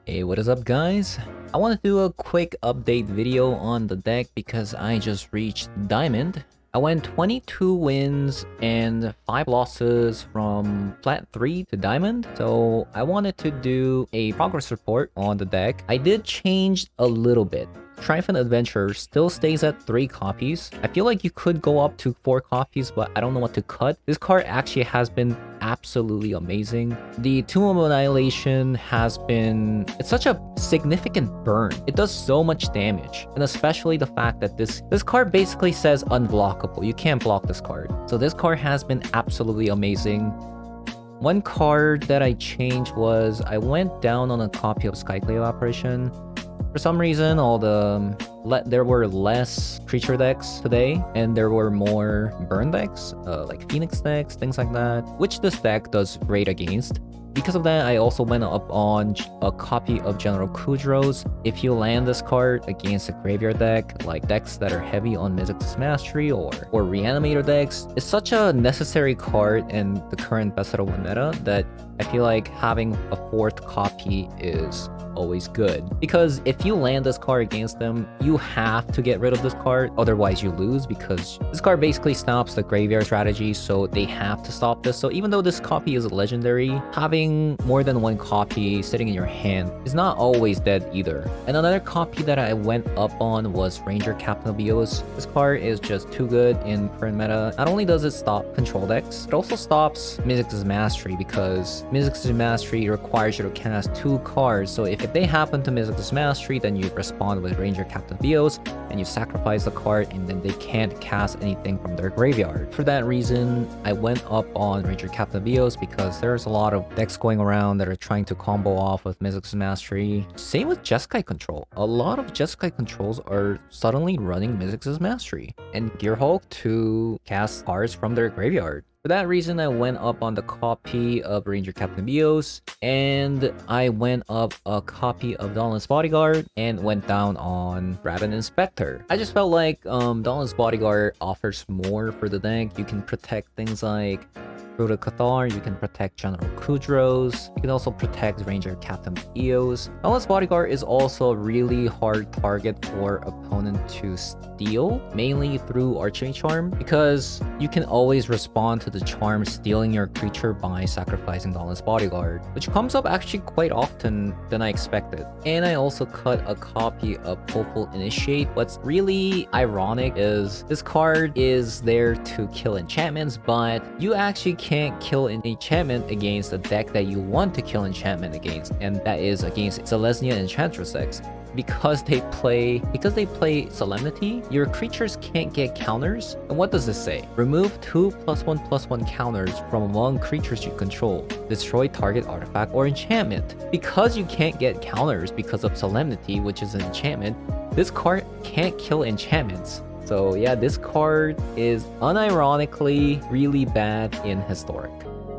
Hey, what is up guys? I want to do a quick update video on the deck because I just reached Diamond. I went 22 wins and 5 losses from Plat 3 to Diamond, so I wanted to do a progress report on the deck. I did change a little bit. Triumphant Adventurer still stays at 3 copies. I feel like you could go up to 4 copies, but I don't know what to cut. This card actually has been absolutely amazing. The Tomb of Annihilation has been... it's such a significant burn. It does so much damage, and especially the fact that this card basically says unblockable. You can't block this card. So this card has been absolutely amazing. One card that I changed was I went down on a copy of Skyclave Evaporation. For some reason, there were less creature decks today, and there were more burn decks, like Phoenix decks, things like that, which this deck does great against. Because of that, I also went up on a copy of General Kudro's. If you land this card against a graveyard deck, like decks that are heavy on Mizzix's Mastery or Reanimator decks, it's such a necessary card in the current best out of one meta that I feel like having a 4th copy is always good. Because if you land this card against them, you have to get rid of this card, otherwise you lose, because this card basically stops the graveyard strategy, so they have to stop this. So even though this copy is legendary, having more than 1 copy sitting in your hand is not always dead either. And another copy that I went up on was Ranger Captain of BOs. This card is just too good in current meta. Not only does it stop control decks, it also stops Mizzix's Mastery, because Mizzix's Mastery requires you to cast 2 cards, so if they happen to Mizzix's Mastery, then you respond with Ranger Captain Bios, and you sacrifice the card, and then they can't cast anything from their graveyard. For that reason, I went up on Ranger Captain Bios because there's a lot of decks going around that are trying to combo off with Mizzix's Mastery. Same with Jeskai control. A lot of Jeskai controls are suddenly running Mizzix's Mastery and Gearhulk to cast cards from their graveyard. For that reason, I went up on the copy of Ranger Captain Bios, and I went up a copy of Dawnless Bodyguard, and went down on Raven Inspector. I just felt like Dawnless Bodyguard offers more for the deck. You can protect things like Fruta Cathar, you can protect General Kudro's, you can also protect Ranger Captain Eos. Dawnless Bodyguard is also a really hard target for opponent to steal, mainly through Archery Charm, because you can always respond to the charm stealing your creature by sacrificing Dawnless Bodyguard, which comes up actually quite often than I expected. And I also cut a copy of Hopeful Initiate. What's really ironic is this card is there to kill enchantments, but you actually can't kill an enchantment against a deck that you want to kill enchantment against, and that is against Selesnya Enchantress decks. Because they play Solemnity, your creatures can't get counters. And what does this say? Remove 2 +1/+1 counters from among creatures you control. Destroy target artifact or enchantment. Because you can't get counters because of Solemnity, which is an enchantment, this card can't kill enchantments. So yeah, this card is unironically really bad in Historic.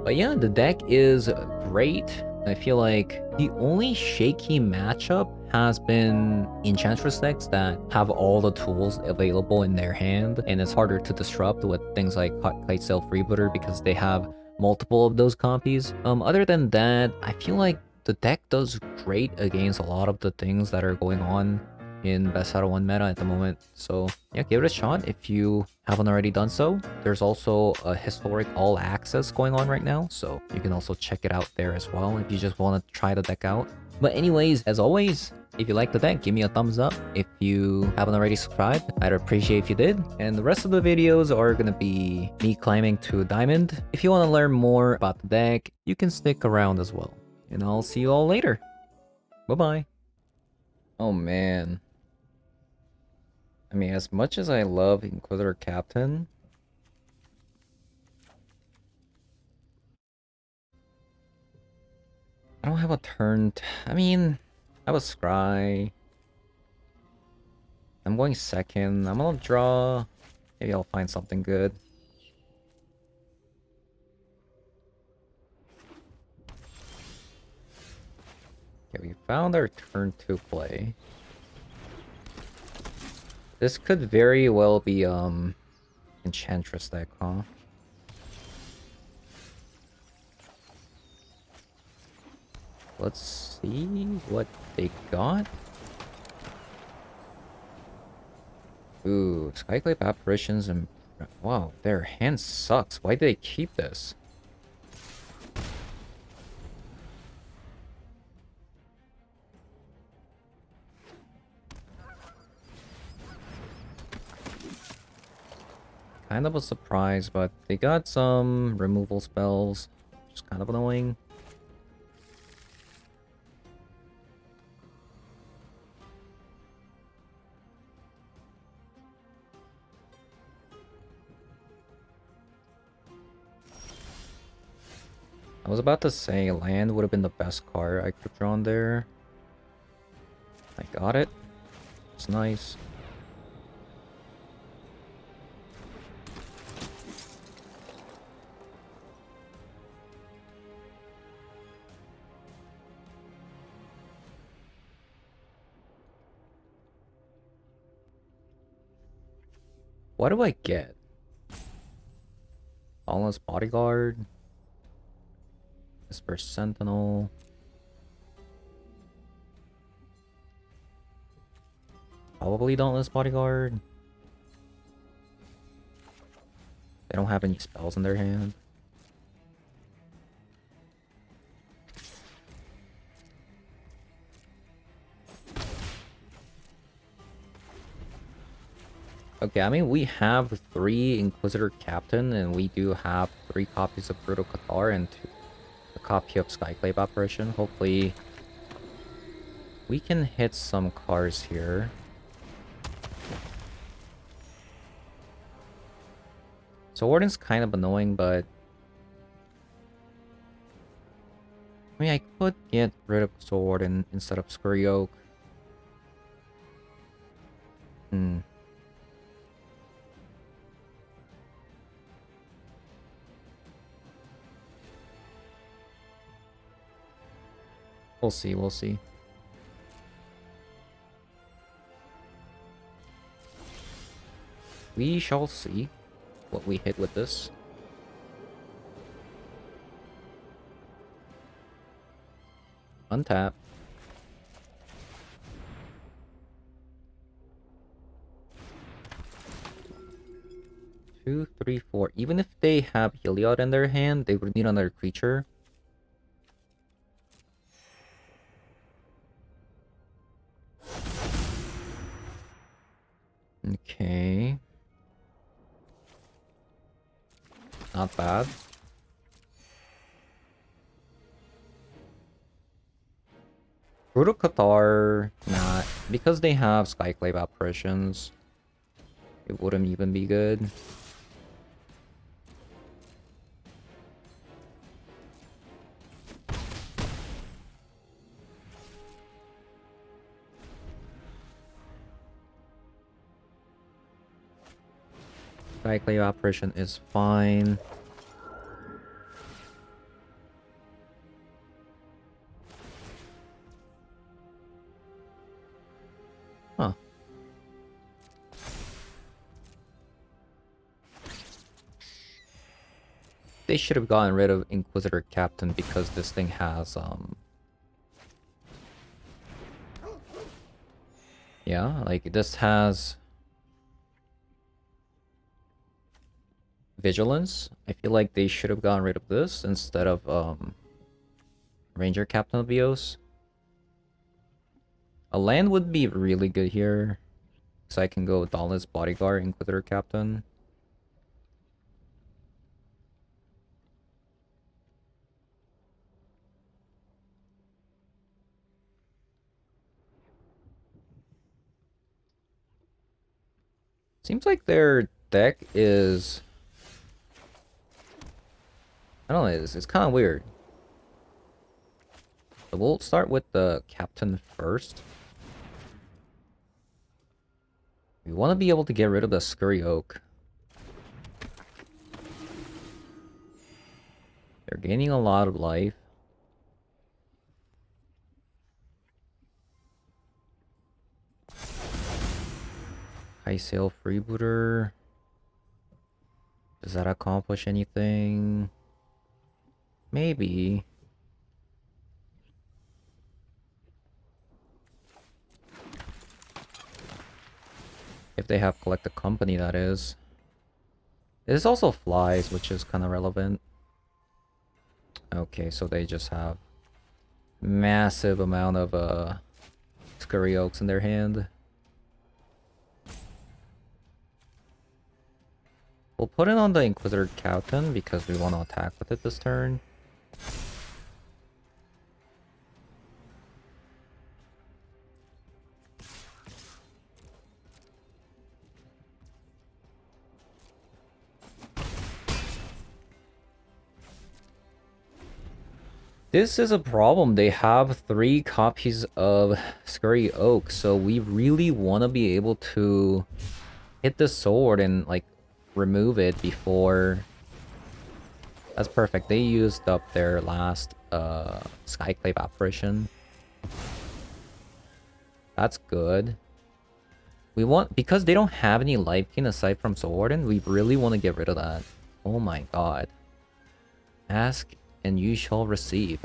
But yeah, the deck is great. I feel like the only shaky matchup has been Enchantress decks that have all the tools available in their hand, and it's harder to disrupt with things like Kitesail Freebooter because they have multiple of those copies. Other than that, I feel like the deck does great against a lot of the things that are going on in best out of one meta at the moment. So yeah, give it a shot if you haven't already done so. There's also a Historic All Access going on right now, so you can also check it out there as well if you just want to try the deck out. But anyways, as always, if you like the deck, give me a thumbs up. If you haven't already subscribed, I'd appreciate if you did. And the rest of the videos are gonna be me climbing to Diamond. If you want to learn more about the deck, you can stick around as well. And I'll see you all later. Bye-bye. Oh man. I mean, as much as I love Inquisitor Captain, I don't have a turn. I mean, I have a Scry. I'm going second. I'm gonna draw. Maybe I'll find something good. Okay, we found our turn 2 play. This could very well be Enchantress deck, huh? Let's see what they got. Ooh, Skyclave Apparitions and... Wow, their hand sucks. Why did they keep this? Kind of a surprise, but they got some removal spells. Just kind of annoying. I was about to say land would have been the best card I could have drawn there. I got it. It's nice. What do I get? Dauntless Bodyguard. Esper Sentinel. Probably Dauntless Bodyguard. They don't have any spells in their hand. Okay, I mean, we have 3 Inquisitor Captain, and we do have 3 copies of Brutal Cathar and a copy of Skyclave Apparition. Hopefully, we can hit some cards here. So Warden's kind of annoying, but... I mean, I could get rid of Soul Warden instead of Scurry Oak. We'll see, we'll see. We shall see what we hit with this. Untap. 2, 3, 4. Even if they have Heliod in their hand, they would need another creature. Okay. Not bad. Brutal Cathar, not. Because they have Skyclave Apparitions, it wouldn't even be good. Skyclave Apparition is fine. Huh. They should have gotten rid of Inquisitor Captain because this thing has, yeah, like, this has... Vigilance. I feel like they should have gotten rid of this instead of, Ranger Captain of Bios. A land would be really good here. Because I can go Dauntless Bodyguard, Inquisitor Captain. Seems like their deck is... I don't know, it's kind of weird. So we'll start with the Captain first. We want to be able to get rid of the Scurry Oak. They're gaining a lot of life. High Sail Freebooter. Does that accomplish anything? Maybe. If they have collected company, that is. There's also flies, which is kind of relevant. Okay, so they just have massive amount of Scurry Oaks in their hand. We'll put it on the Inquisitor Captain because we want to attack with it this turn. This is a problem. They have 3 copies of Scurry Oak, so we really want to be able to hit the sword and, like, remove it before... That's perfect. They used up their last Skyclave Apparition. That's good. We want... Because they don't have any Lifegain aside from Sworden, we really want to get rid of that. Oh my god. Ask and you shall receive.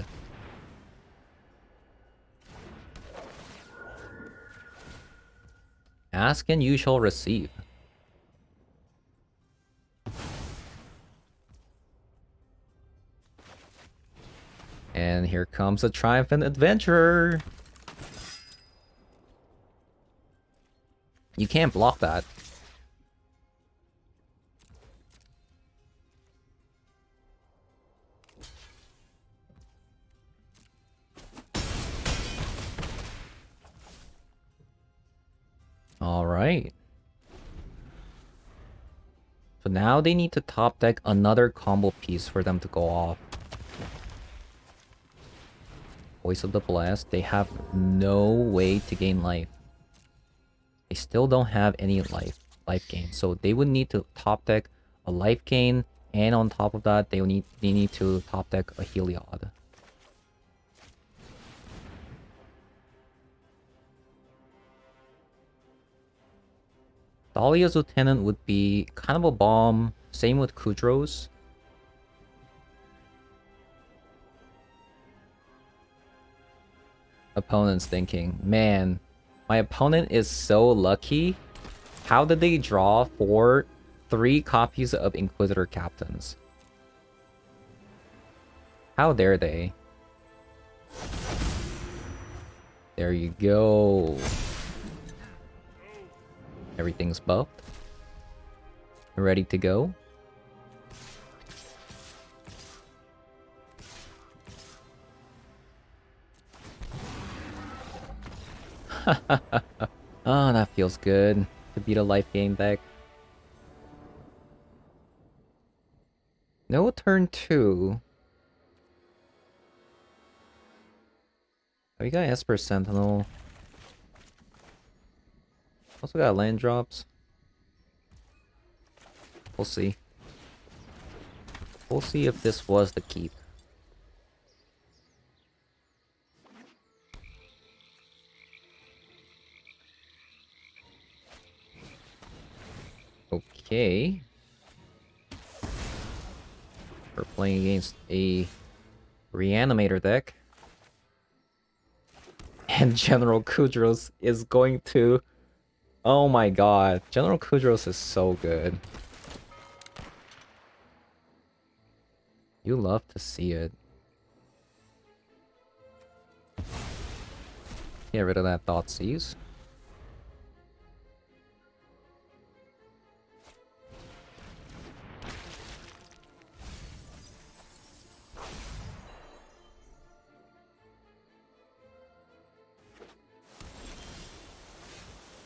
Ask and you shall receive. And here comes a triumphant adventurer. You can't block that. Alright. So now they need to top deck another combo piece for them to go off. Voice of the Blessed. They have no way to gain life. They still don't have any life gain. So they would need to top deck a life gain, and on top of that, they need to top deck a Heliod. Dahlia's Lieutenant would be kind of a bomb. Same with Kudros. Opponent's thinking, man, my opponent is so lucky. How did they draw for 3 copies of Inquisitor Captains? How dare they? There you go. Everything's buffed. Ready to go. Oh, that feels good to beat a life gain deck. No turn 2. Oh, you got Esper Sentinel. Also got land drops. We'll see. We'll see if this was the keep. Okay. We're playing against a Reanimator deck. And General Kudros is going to... Oh my god. General Kudros is so good. You love to see it. Get rid of that Thoughtseize.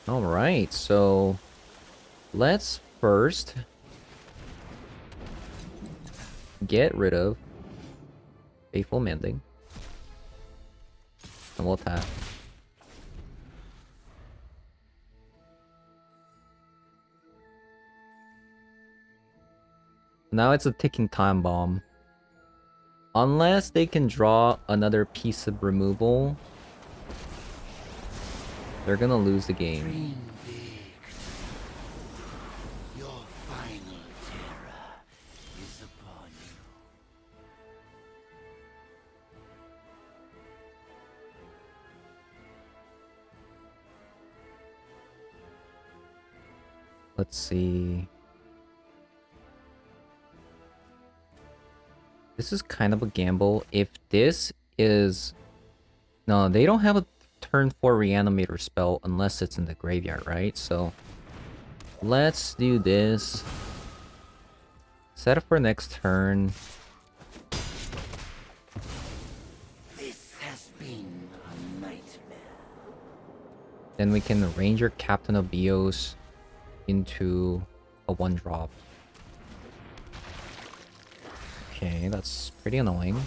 Alright, so let's first get rid of Faithful Mending. And we'll tap. Now it's a ticking time bomb. Unless they can draw another piece of removal, they're gonna lose the game. Your final terror is upon you. Let's see. This is kind of a gamble. If this is... No, they don't have a turn 4 Reanimator spell unless it's in the graveyard, right? So let's do this. Set up for next turn. This has been a nightmare. Then we can Ranger Captain of Bios into a 1-drop. Okay, that's pretty annoying.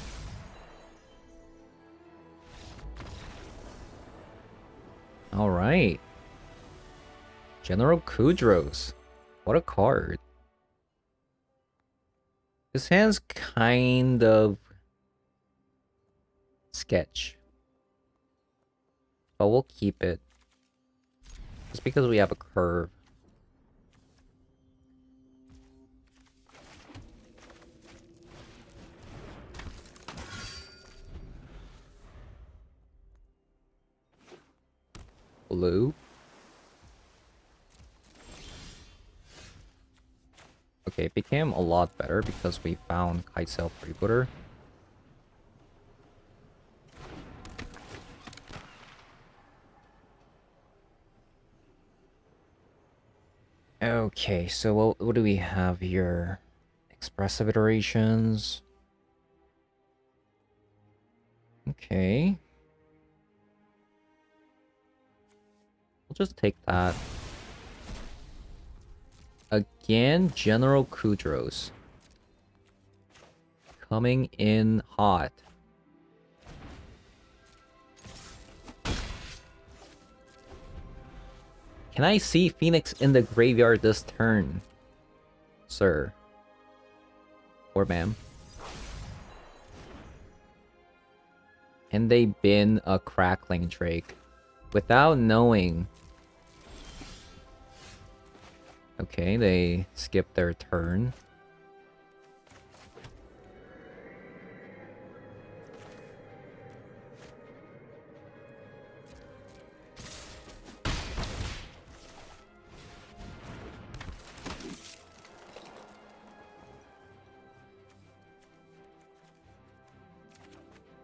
Alright. General Kudros. What a card. This hand's kind of sketch. But we'll keep it. Just because we have a curve. Blue. Okay, it became a lot better because we found Kitesail Freebooter. Okay, so what do we have here? Expressive iterations. Okay. We'll just take that. Again, General Kudros. Coming in hot. Can I see Phoenix in the graveyard this turn, sir? Or ma'am? Can they bin a Crackling Drake without knowing? Okay, they skipped their turn.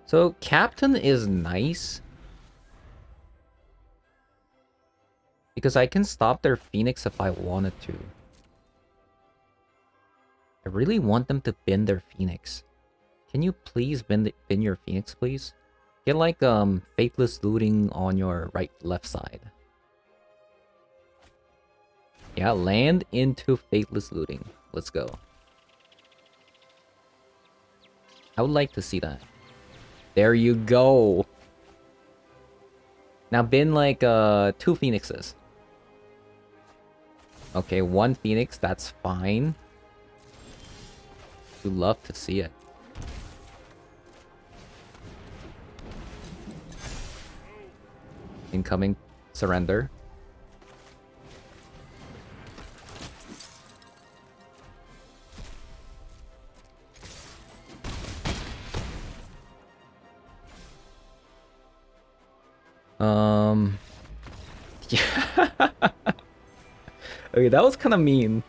So, Captain is nice. Because I can stop their Phoenix if I wanted to. I really want them to bin their Phoenix. Can you please bin your Phoenix, please? Get like Faithless Looting on your left side. Yeah, land into Faithless Looting. Let's go. I would like to see that. There you go. Now bin like 2 Phoenixes. Okay, 1 Phoenix, that's fine. We'd love to see it. Incoming surrender. Yeah. Okay, that was kind of mean.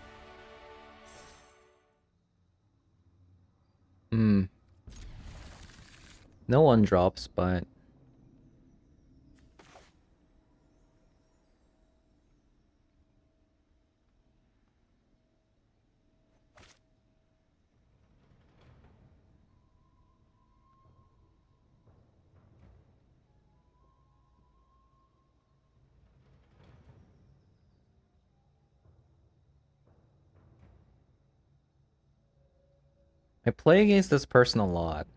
No one drops, but I play against this person a lot.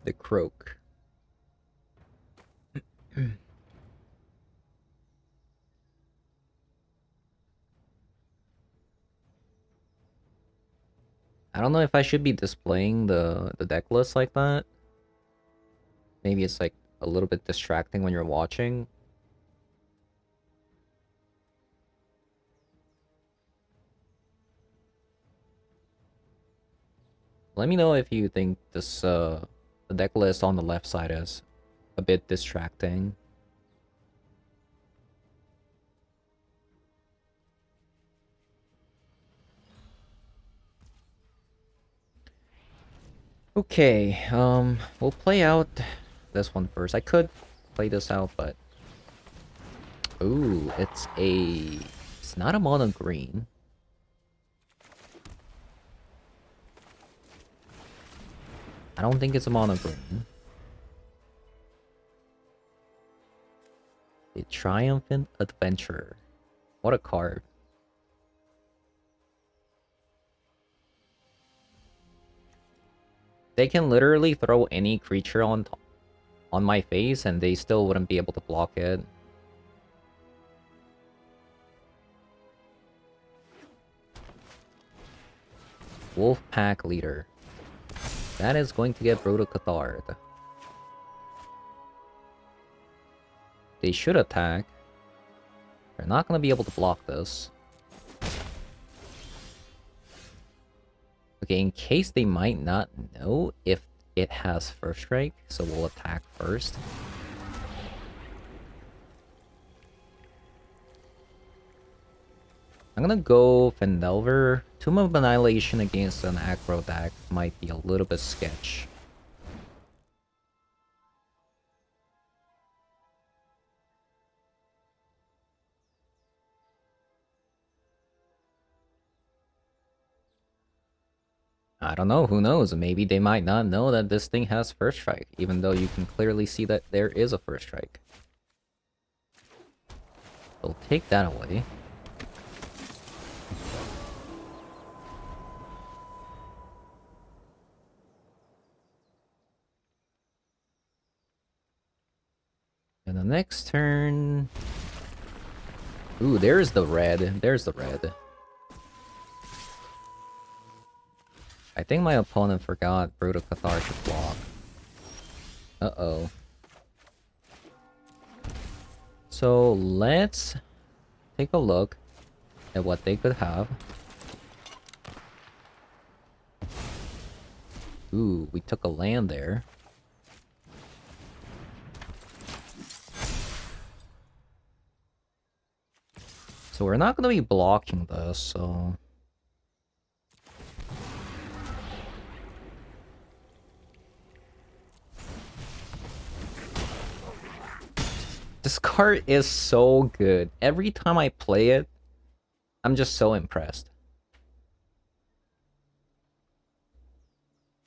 The Croak. I don't know if I should be displaying the deck list like that. Maybe it's like a little bit distracting when you're watching. Let me know if you think this the The deck list on the left side is a bit distracting. Okay, we'll play out this one first. I could play this out, but... Ooh, it's not a mono green. I don't think it's a mono green. A Triumphant Adventurer. What a card. They can literally throw any creature on my face and they still wouldn't be able to block it. Wolfpack Leader. That is going to get Brutal Cathard. They should attack. They're not going to be able to block this. Okay, in case they might not know if it has first strike, so we'll attack first. I'm gonna go Fendelver. Tomb of Annihilation against an Aggro deck might be a little bit sketch. I don't know, who knows? Maybe they might not know that this thing has first strike, even though you can clearly see that there is a first strike. We'll take that away. And the next turn... Ooh, there's the red. There's the red. I think my opponent forgot Brutal Cathar should block. Uh-oh. So let's take a look at what they could have. Ooh, we took a land there. So we're not going to be blocking this, so... This card is so good. Every time I play it, I'm just so impressed.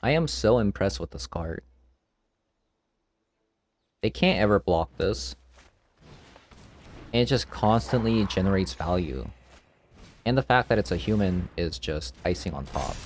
I am so impressed with this card. They can't ever block this. And it just constantly generates value. And the fact that it's a human is just icing on top.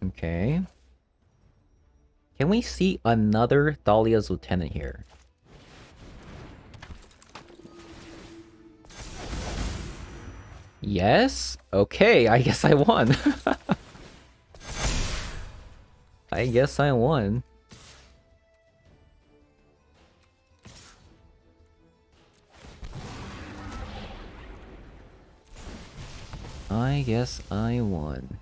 Okay. Can we see another Dahlia's Lieutenant here? Yes? Okay, I guess I won. I guess I won. I guess I won.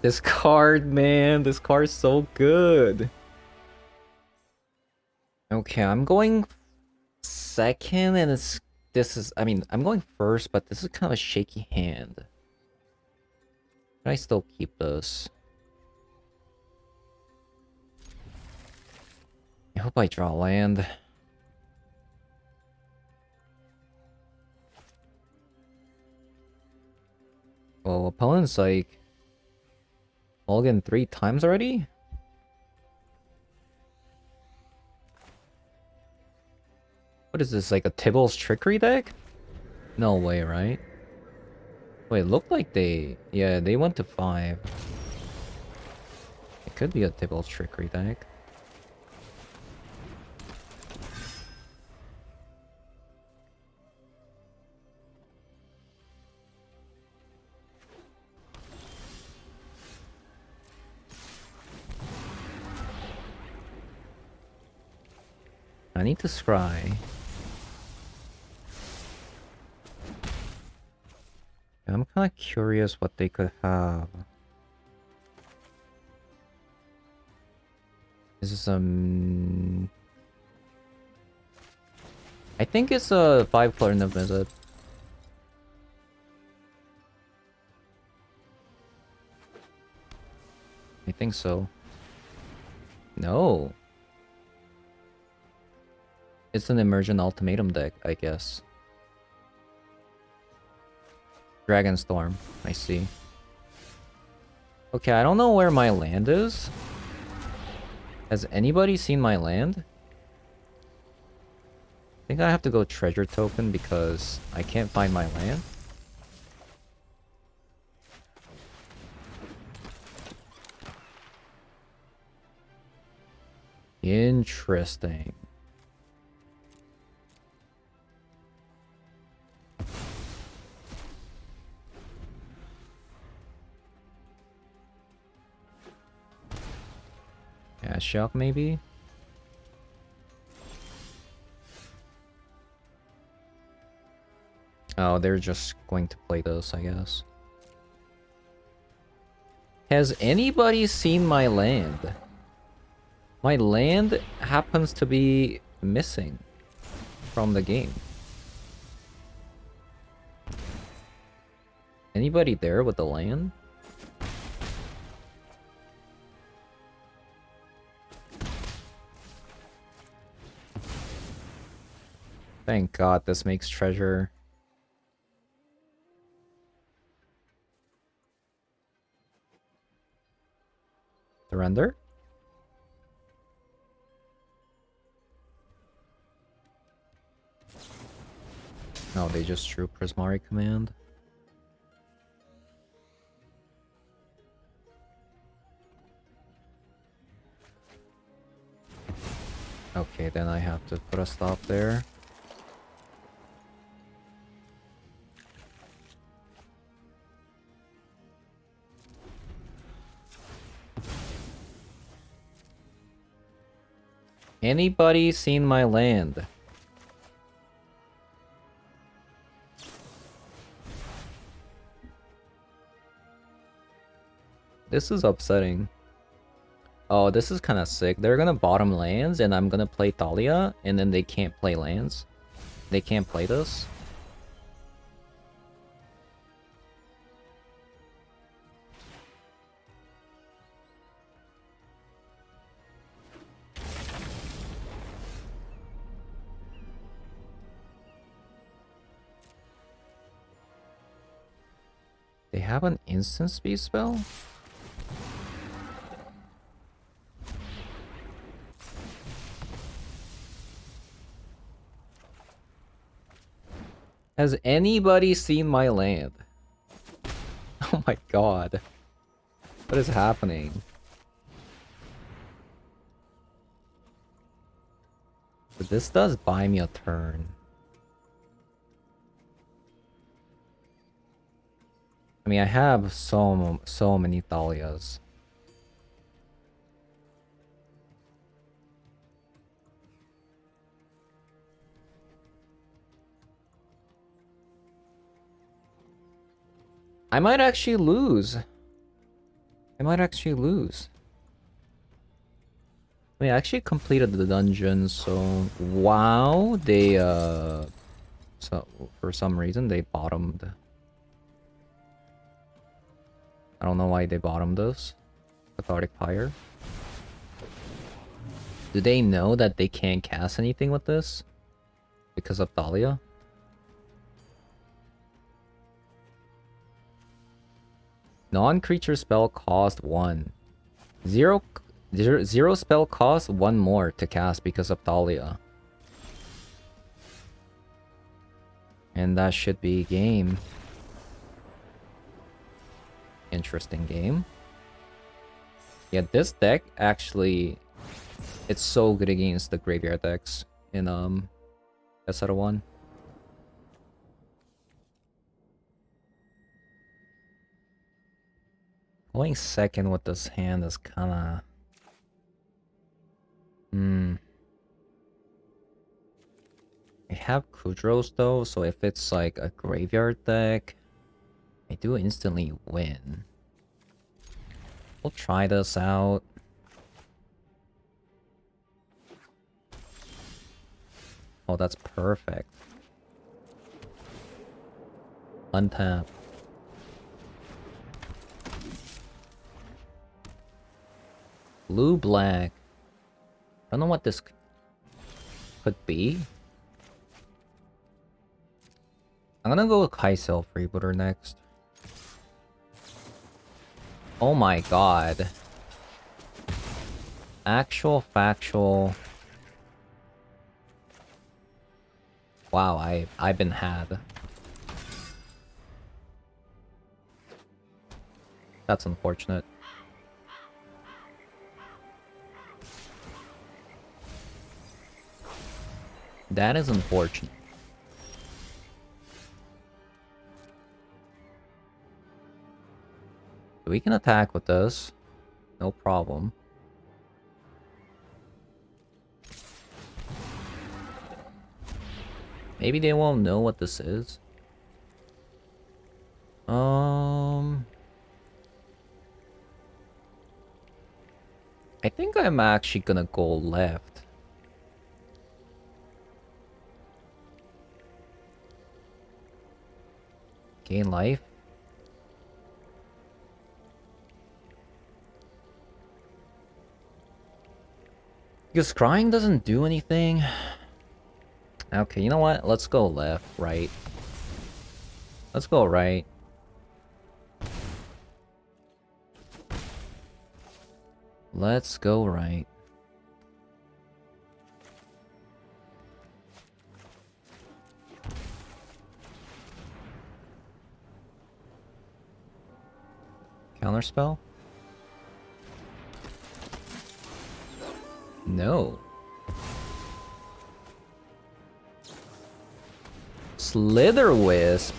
This card, man, this card's so good. Okay, I'm going second, and I'm going first, but this is kind of a shaky hand. Should I still keep this? I hope I draw land. Well, opponent's like... Mulligan 3 times already? What is this, like a Tibble's Trickery deck? No way, right? Wait, it looked like they... Yeah, they went to 5. It could be a Tibble's Trickery deck. I need to scry. I'm kind of curious what they could have. Is this I think it's a 5-color in the visit. I think so. No. It's an Emergent Ultimatum deck, I guess. Dragonstorm, I see. Okay, I don't know where my land is. Has anybody seen my land? I think I have to go treasure token because I can't find my land. Interesting. Yeah, shock maybe? Oh, they're just going to play this, I guess. Has anybody seen my land? My land happens to be missing from the game. Anybody there with the land? Thank God this makes treasure. Surrender? No, they just drew Prismari command. Okay, then I have to put a stop there. Anybody seen my land? This is upsetting. Oh, this is kind of sick. They're gonna bottom lands and I'm gonna play Thalia and then they can't play lands. They can't play this. They have an instant speed spell? Has anybody seen my land? Oh my god. What is happening? But this does buy me a turn. I mean, I have so many Thalias. I might actually lose. I might actually lose. I mean, I actually completed the dungeon, so wow, they so for some reason they bottomed. I don't know why they bottomed this. Cathartic Pyre. Do they know that they can't cast anything with this? Because of Thalia? Non-creature spell cost 1. Zero spell cost 1 more to cast because of Thalia. And that should be game. Interesting game. Yeah, this deck actually, it's so good against the graveyard decks in SR1. Going second with this hand is kinda... I have Kudros though, so if it's like a graveyard deck, I do instantly win. We'll try this out. Oh, that's perfect. Untap. Blue black. I don't know what this could be. I'm gonna go with Kai'Sa Freebooter next. Oh my god. Actual factual. Wow, I've been had. That's unfortunate. That is unfortunate. We can attack with this. No problem. Maybe they won't know what this is. I think I'm actually gonna go left. Gain life. Because scrying doesn't do anything. Okay, you know what? Let's go left, right. Let's go right. Let's go right. Counterspell? No. Slither Wisp.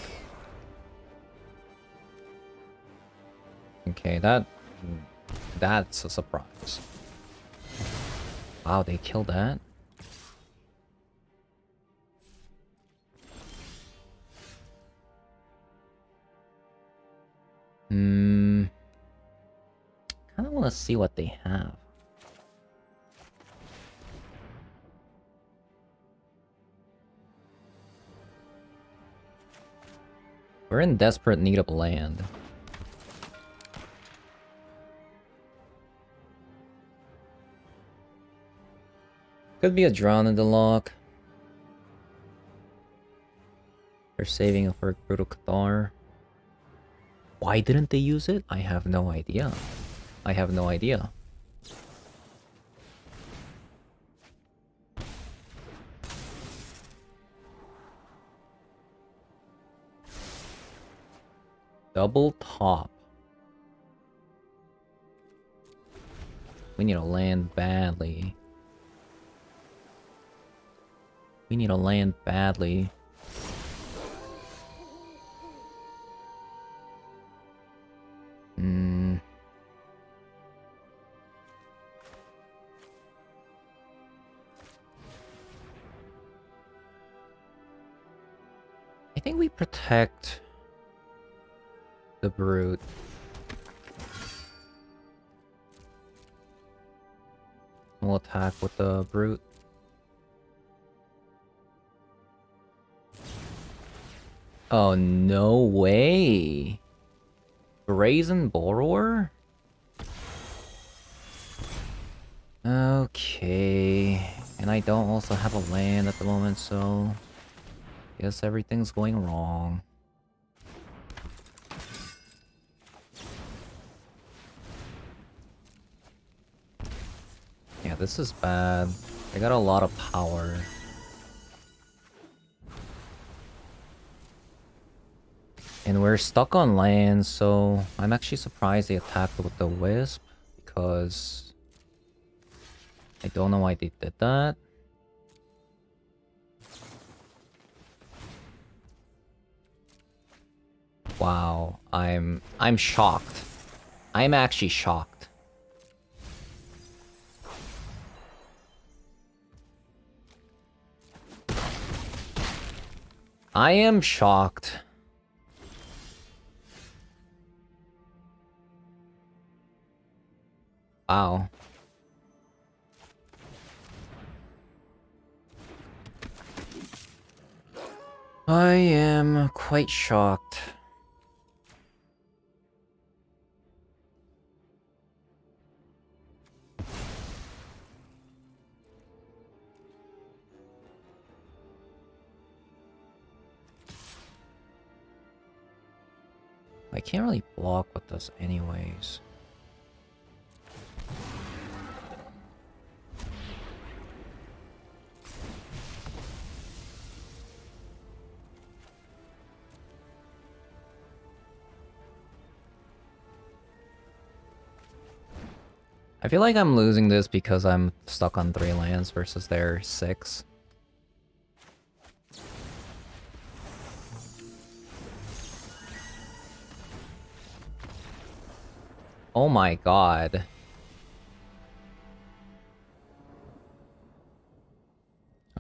Okay, that's a surprise. Wow, they killed that. Kinda wanna see what they have. We're in desperate need of land. Could be a Drown in the Lock. They're saving it for Brutal Cathar. Why didn't they use it? I have no idea. I have no idea. Double top. We need to land badly. We need to land badly. I think we protect the Brute. We'll attack with the Brute. Oh, no way! Brazen Borrower? Okay. And I don't also have a land at the moment, so... guess everything's going wrong. Yeah, this is bad. I got a lot of power. And we're stuck on land, so I'm actually surprised they attacked with the Wisp, because I don't know why they did that. Wow, I'm shocked. I'm actually shocked. I am shocked. Wow. I am quite shocked. I can't really block with this anyways. I feel like I'm losing this because I'm stuck on 3 lands versus their 6. Oh my god.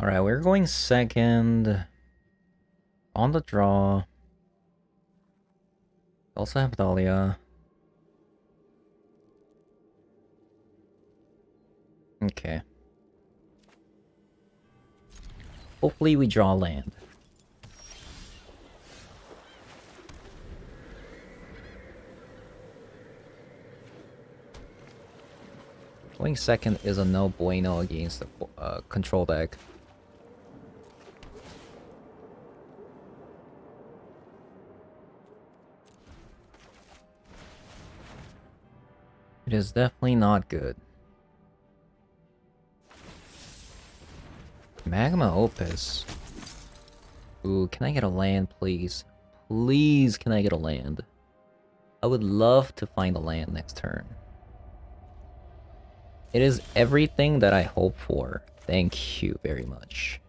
Alright, we're going second. On the draw. Also have Dahlia. Okay. Hopefully we draw land. Going second is a no bueno against the control deck. It is definitely not good. Magma Opus. Ooh, can I get a land, please? Please, can I get a land? I would love to find a land next turn. It is everything that I hope for. Thank you very much.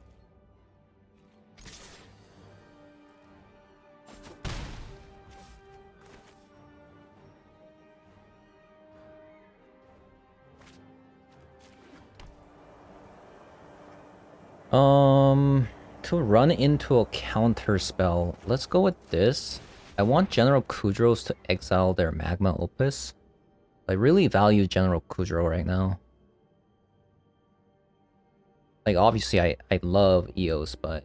To run into a counter spell, let's go with this. I want General Kudros to exile their Magma Opus. I really value General Kudro right now. Like, obviously, I love EOS, but...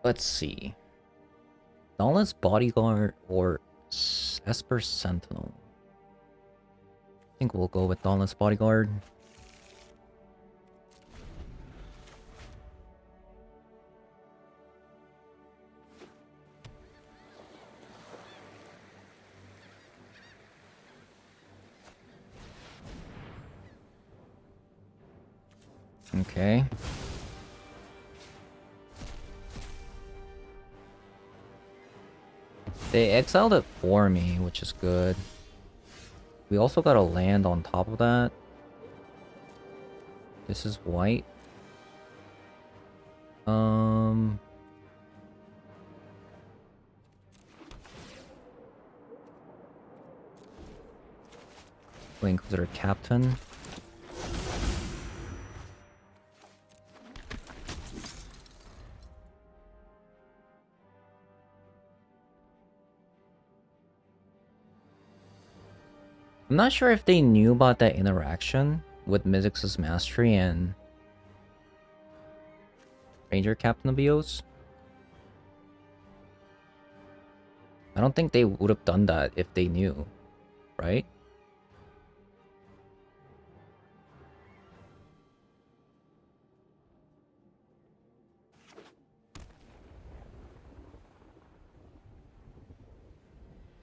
Let's see. Dauntless Bodyguard or Esper Sentinel? I think we'll go with Dauntless Bodyguard. Okay. They exiled it for me, which is good. We also got a land on top of that. This is white. Inquisitor Captain. I'm not sure if they knew about that interaction with Mizzix's Mastery and Ranger Captain of BOs. I don't think they would have done that if they knew, right?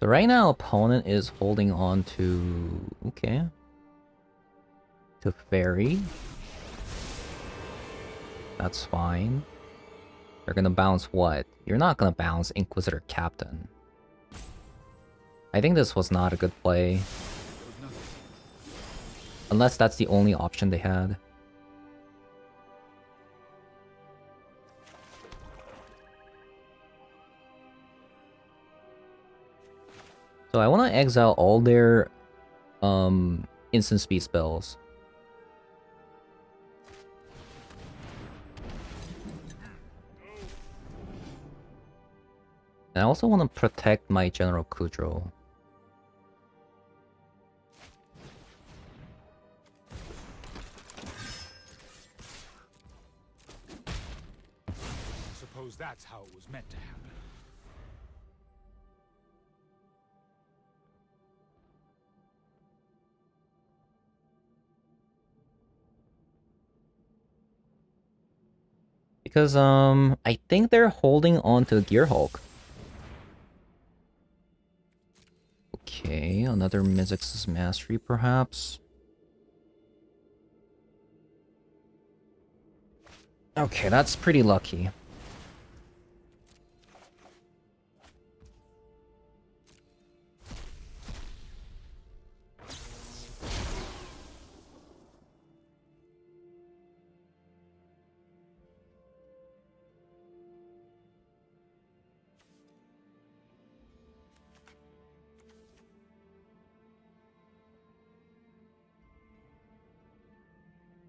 So right now, opponent is holding on to... Okay. To Fairy. That's fine. They're gonna bounce what? You're not gonna bounce Inquisitor Captain. I think this was not a good play. Unless that's the only option they had. So I want to exile all their instant speed spells. And I also want to protect my General Kudro. Suppose that's how it was meant to happen. Because I think they're holding on to Gearhulk. Okay, another Mizzix's Mastery perhaps. Okay, that's pretty lucky.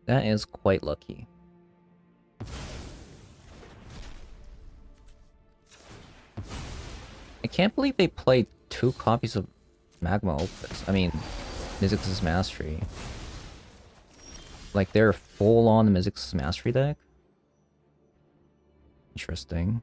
That is quite lucky. I can't believe they played 2 copies of Magma Opus. I mean, Mizzix's Mastery. Like, they're full-on Mizzix's Mastery deck? Interesting.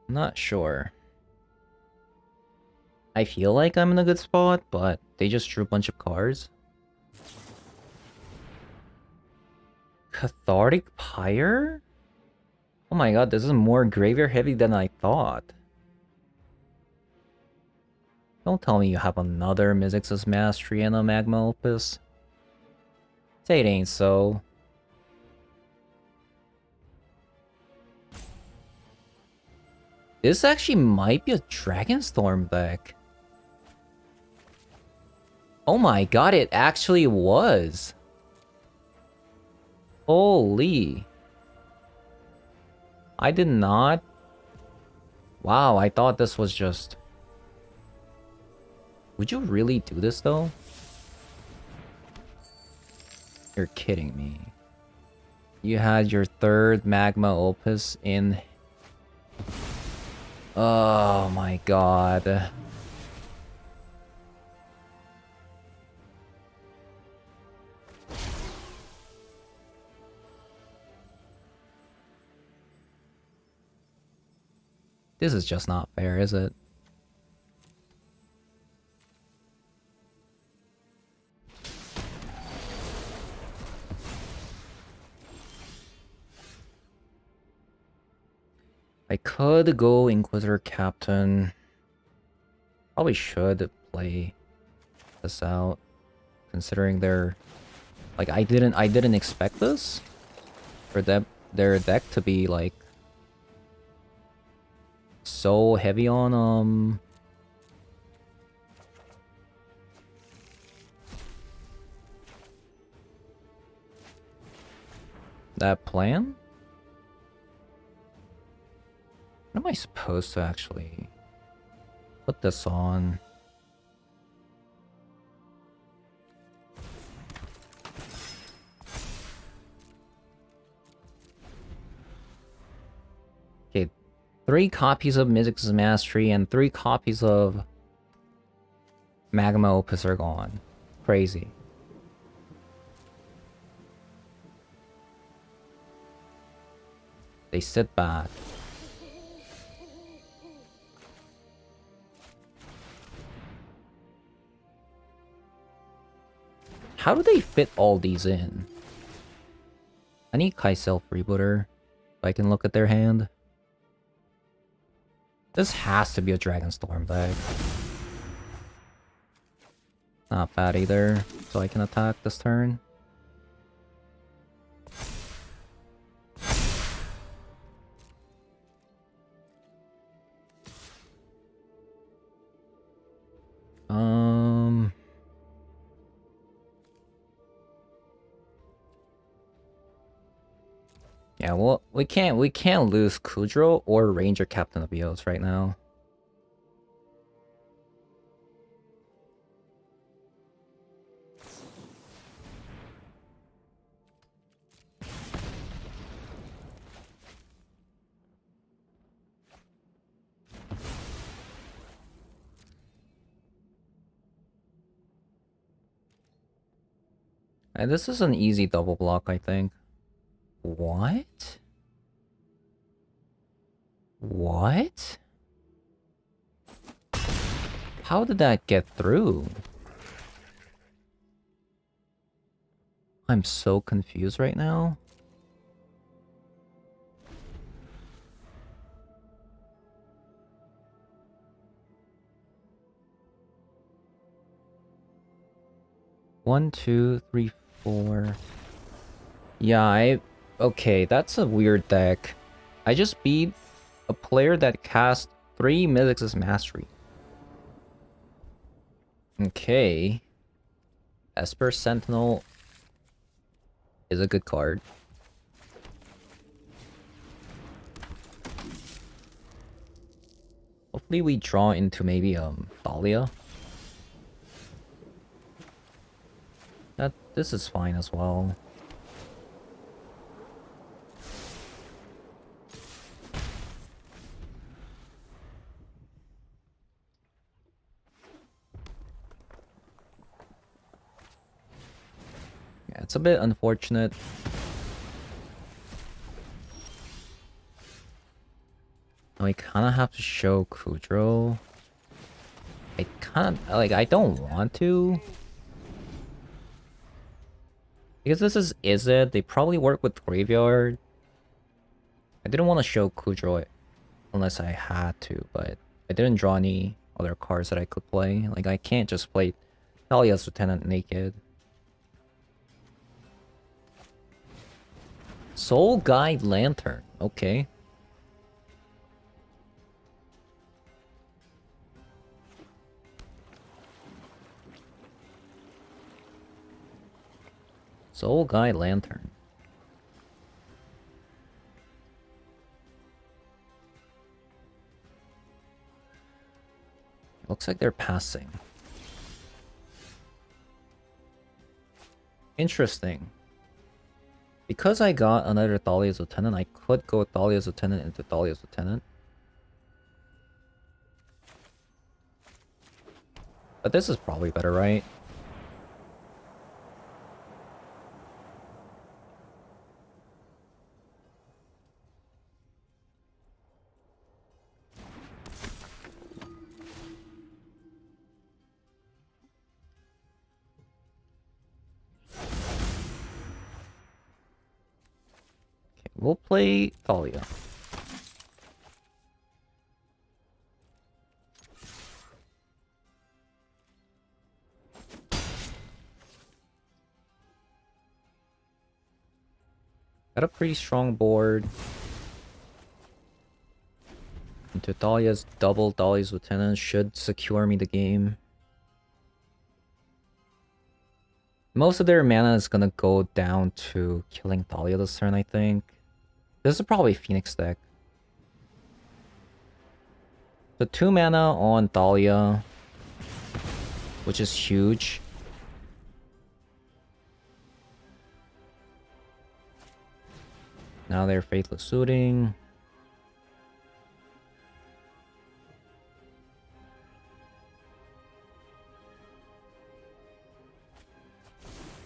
Not sure. I feel like I'm in a good spot, but they just drew a bunch of cards. Cathartic Pyre? Oh my god, this is more graveyard heavy than I thought. Don't tell me you have another Mizzix's Mastery and a Magma Opus. Say it ain't so. This actually might be a Dragonstorm deck. Oh my god, it actually was. Holy. I did not. Wow, I thought this was just... Would you really do this though? You're kidding me. You had your 3rd Magma Opus in... Oh my god. This is just not fair, is it? I could go Inquisitor Captain. Probably should play this out, considering they're like I didn't expect this for their deck to be like so heavy on that plan. What am I supposed to actually put this on? Okay, 3 copies of Mizzix's Mastery and 3 copies of Magma Opus are gone. Crazy. They sit back. How do they fit all these in? I need Kaisel Freebooter. If I can look at their hand. This has to be a Dragonstorm deck. Not bad either. So I can attack this turn. Yeah, well, we can't lose Kudro or Ranger Captain of Eos right now. And this is an easy double block, I think. What? What? How did that get through? I'm so confused right now. One, two, three, four. Yeah, okay, that's a weird deck. I just beat a player that cast 3 Mythic's Mastery. Okay. Esper Sentinel is a good card. Hopefully we draw into maybe Thalia. This is fine as well. Yeah, it's a bit unfortunate. I kind of have to show Kudro. I don't want to. Because this is it? They probably work with Graveyard. I didn't want to show Kudro unless I had to, but I didn't draw any other cards that I could play. Like, I can't just play Thalia's Lieutenant naked. Soul Guide Lantern. Okay. Soul Guide Lantern. Looks like they're passing. Interesting. Because I got another Thalia's Lieutenant, I could go Thalia's Lieutenant into Thalia's Lieutenant. But this is probably better, right? We'll play Thalia. Got a pretty strong board. Into Thalia's double Thalia's Lieutenant should secure me the game. Most of their mana is gonna go down to killing Thalia this turn, I think. This is probably Phoenix deck. So 2 mana on Thalia, which is huge. Now they're Faithless Suiting.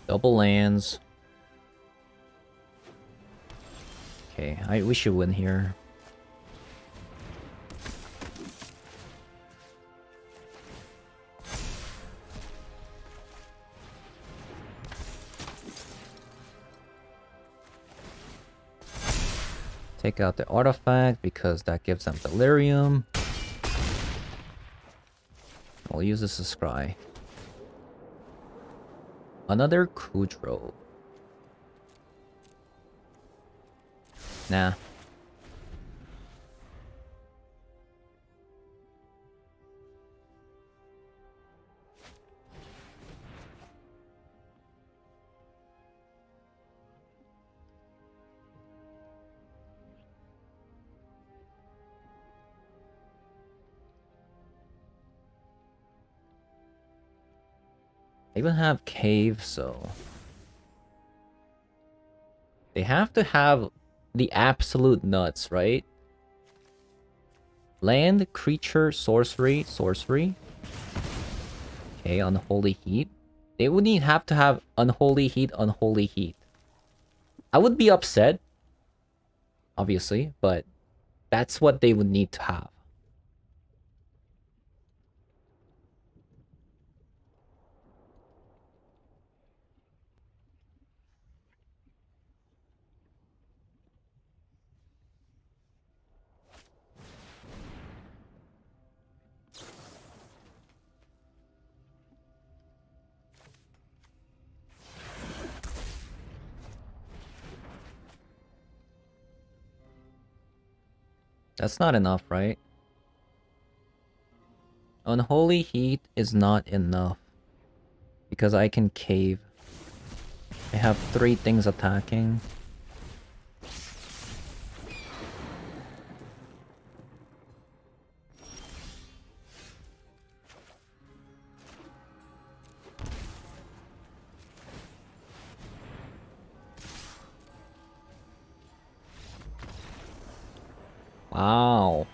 Double lands. Okay, we should win here. Take out the artifact because that gives them delirium. We'll use this to scry. Another Kudro. Nah. They even have cave, so they have to have the absolute nuts, right? Land, creature, sorcery, sorcery. Okay, unholy heat. They would have to have unholy heat, unholy heat. I would be upset, obviously, but that's what they would need to have. That's not enough, right? Unholy heat is not enough. Because I can cave. I have 3 things attacking. Wow.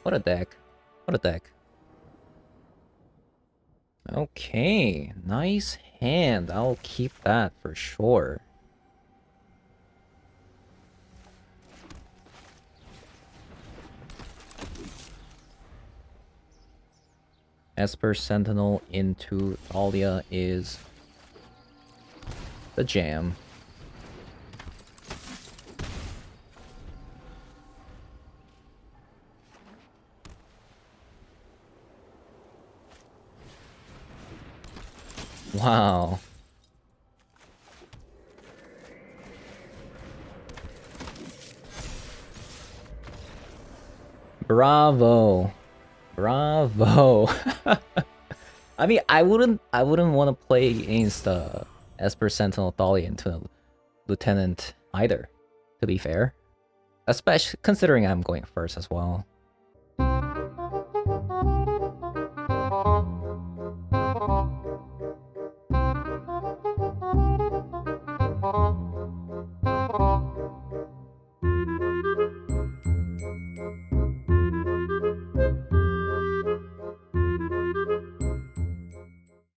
What a deck. What a deck. Okay, nice hand. I'll keep that for sure. Esper Sentinel into Thalia is the jam. Wow. Bravo. Bravo. I mean, I wouldn't want to play against Esper Sentinel Thalia into Lieutenant either, to be fair. Especially considering I'm going first as well.